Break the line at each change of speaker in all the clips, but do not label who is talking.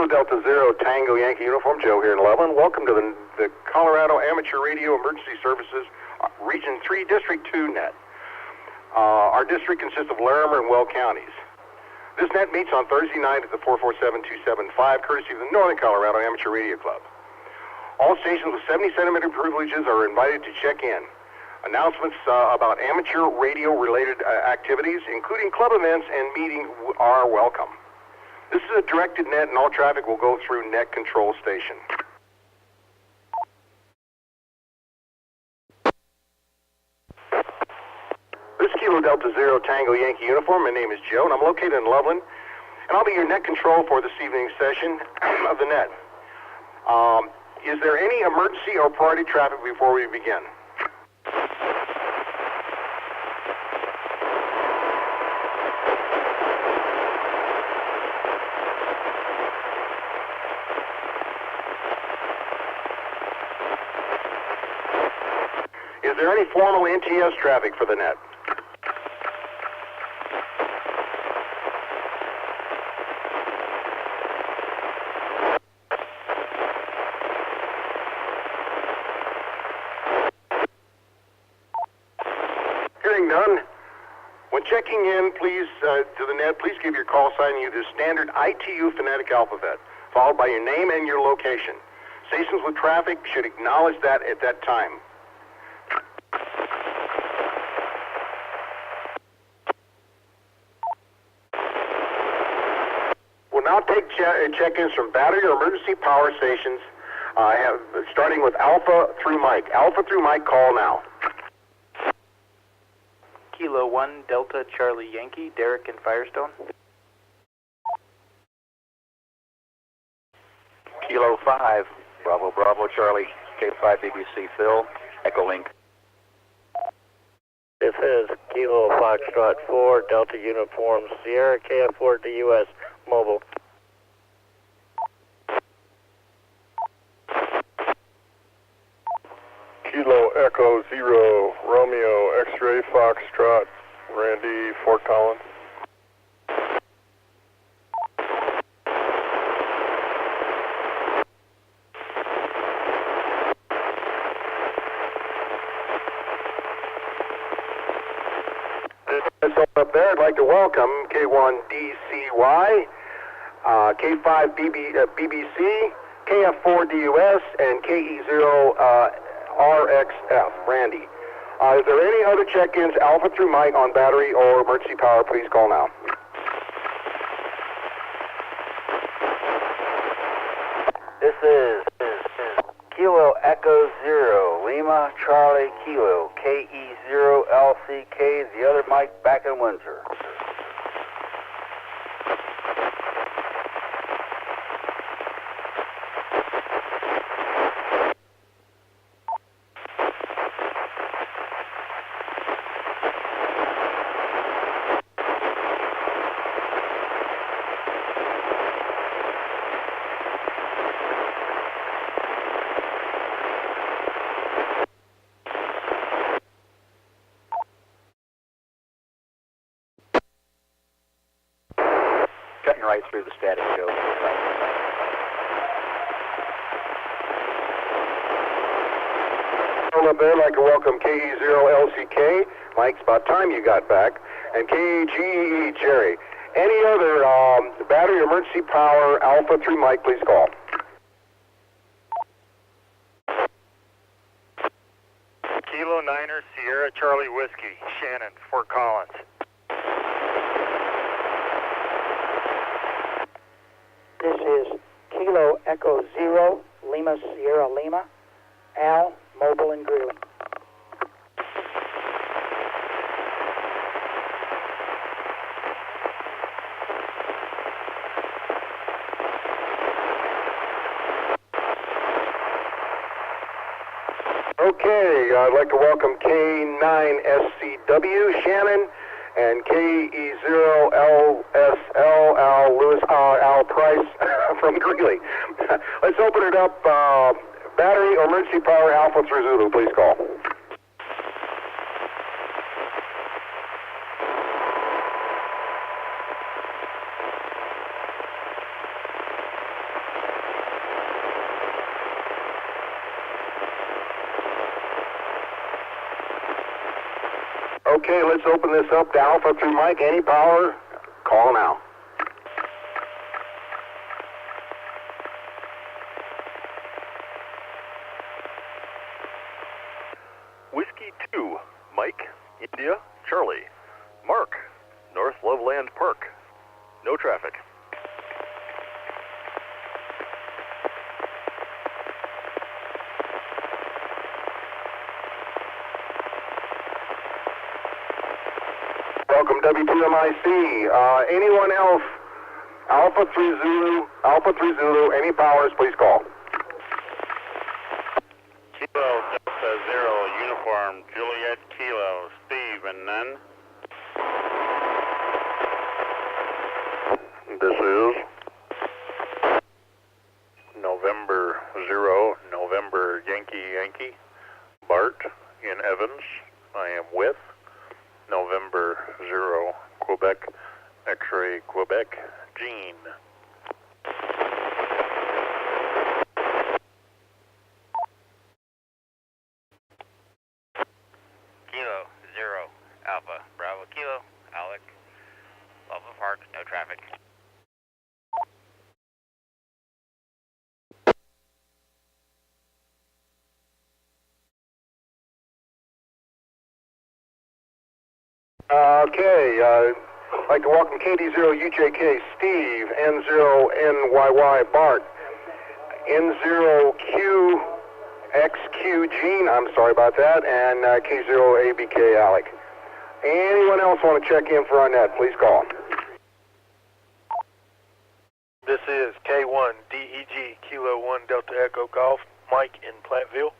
Kilo Delta Zero Tango Yankee uniform, Joe here in Loveland. Welcome to the Colorado Amateur Radio Emergency Services Region 3 District 2 net. Our district consists of Larimer and Weld counties. This net meets on Thursday night at the 447-275, courtesy of the Northern Colorado Amateur Radio Club. All stations with 70-centimeter privileges are invited to check in. Announcements about amateur radio-related activities, including club events and meetings, are welcome. This is a directed net, and all traffic will go through net control station. This is Kilo Delta Zero Tango Yankee uniform. My name is Joe, and I'm located in Loveland, and I'll be your net control for this evening's session of the net. Is there any emergency or priority traffic before we begin? Is there any formal NTS traffic for the net? Hearing none, when checking in, please to the net, please give your call sign using the standard ITU phonetic alphabet, followed by your name and your location. Stations with traffic should acknowledge that at that time. We'll now take check-ins from battery or emergency power stations, starting with Alpha through Mike. Alpha through Mike, call now.
Kilo 1 Delta Charlie Yankee, Derek in Firestone.
Kilo 5 Bravo Bravo Charlie, K5 BBC Phil, Echolink.
This is Kilo Foxtrot 4 Delta Uniform Sierra KF4 DUS Mobile.
Kilo Echo 0 Romeo X-Ray Foxtrot Randy Fort Collins.
Up there, I'd like to welcome K1DCY, K5 BBC, KF4 DUS, and KE0 RXF, Randy. Is there any other check-ins, Alpha through Mike, on battery or emergency power? Please call now.
This is Kilo Echo 0, Lima Charlie Kilo, KE0 LCK, the other Mike back in Windsor.
Cutting right through the static show.
Up there, I'd like to welcome KE0LCK. Mike, it's about time you got back. And KEGE Jerry. Any other battery or emergency power, Alpha through Mike, please call.
Kilo 9er Sierra Charlie Whiskey, Shannon, Fort Collins.
This is Kilo Echo 0, Lima Sierra Lima, Al, Mobile and Greeley.
Okay, I'd like to welcome K9SCW, Shannon, and KE0LSL, Al Lewis, Al Price from Greeley. Let's open it up. Battery or emergency power, Alpha through Zulu, please call. Okay, let's open this up to Alpha through Mike. Any power? Call now.
Whiskey 2, Mike, India, Charlie, Mark, North Loveland Park. No traffic.
Welcome, W2MIC. Anyone else? Alpha 3 Zulu, any powers, please call.
Kilo Delta Zero, Uniform, Juliet Kilo, Steve, and none.
This is November 0, November Yankee, Bart in Evans. I am with November 0, Quebec, X-ray Quebec, Jean.
Kilo Zero, Alpha, Bravo Kilo, Alec, Alpha Park, no traffic.
Okay, I'd like to welcome KD0UJK, Steve, N0NYY, Bart, N0QXQ, Gene, I'm sorry about that, and K0ABK, Alec. Anyone else want to check in for our net, please call.
This is K1 DEG Kilo 1 Delta Echo Golf, Mike in Platteville.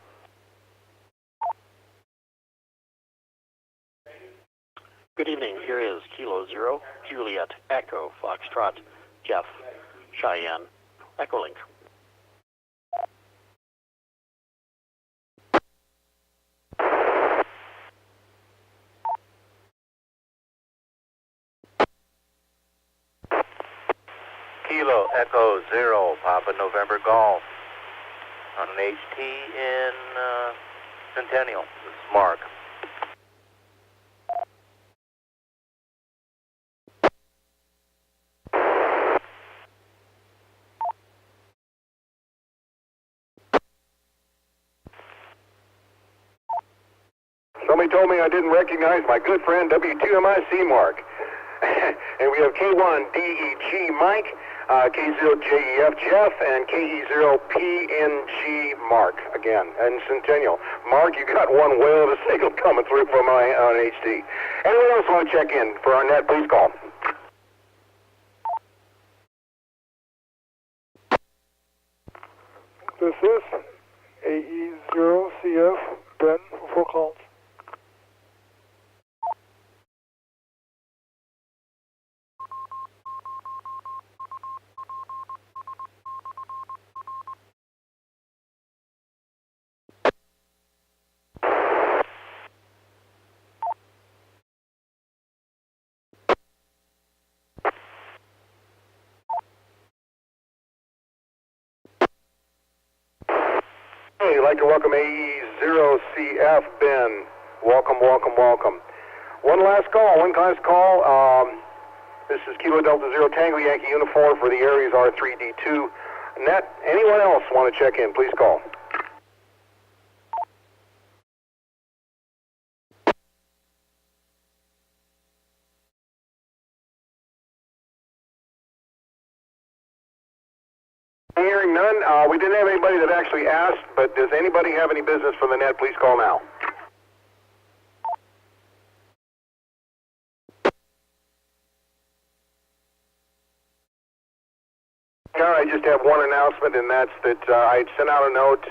Good evening. Here is Kilo 0, Juliet, Echo, Foxtrot, Jeff, Cheyenne, Echolink.
Kilo Echo 0, Papa November Golf. On an HT in Centennial. This is Mark.
Somebody told me I didn't recognize my good friend W2MIC, Mark. And we have K1DEG, Mike, K0JEF, Jeff, and KE0PNG, Mark, again, and Centennial. Mark, you got one whale of a signal coming through from my on HD. Anyone else want to check in for our net, please call.
This is AE0CF, Ben, for calls.
Hey, I'd like to welcome AE0CF, Ben. Welcome, welcome, welcome. One last call. This is Kilo Delta Zero Tango Yankee Uniform for the ARES R3D2 net. Anyone else want to check in, please call. Hearing none. We didn't have anybody that actually asked, but does anybody have any business for the net? Please call now. I just have one announcement, and that's that I sent out a note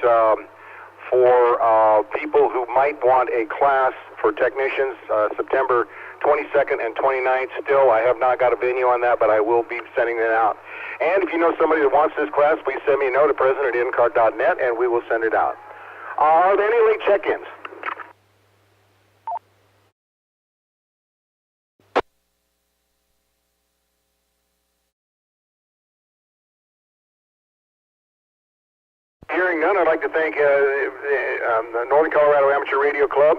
for people who might want a class for technicians September 22nd and 29th. Still, I have not got a venue on that, but I will be sending it out. And if you know somebody that wants this class, please send me a note at president@ncarc.net, and we will send it out. Are there any late check-ins? Hearing none, I'd like to thank the Northern Colorado Amateur Radio Club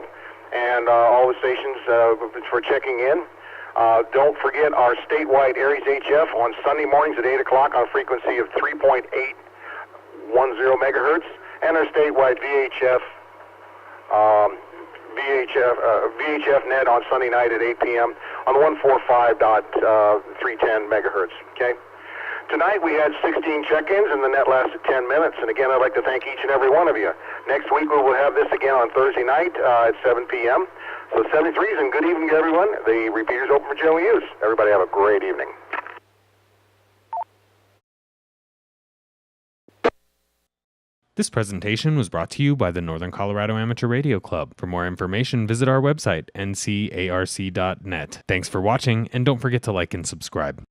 and all the stations for checking in. Don't forget our statewide ARES HF on Sunday mornings at 8 o'clock on a frequency of 3.810 megahertz, and our statewide VHF net on Sunday night at 8 p.m. on 145.310 megahertz. Okay. Tonight we had 16 check-ins and the net lasted 10 minutes. And again, I'd like to thank each and every one of you. Next week we will have this again on Thursday night at 7 p.m. So 73s and good evening to everyone. The repeater's open for general use. Everybody have a great evening.
This presentation was brought to you by the Northern Colorado Amateur Radio Club. For more information, visit our website, ncarc.net. Thanks for watching, and don't forget to like and subscribe.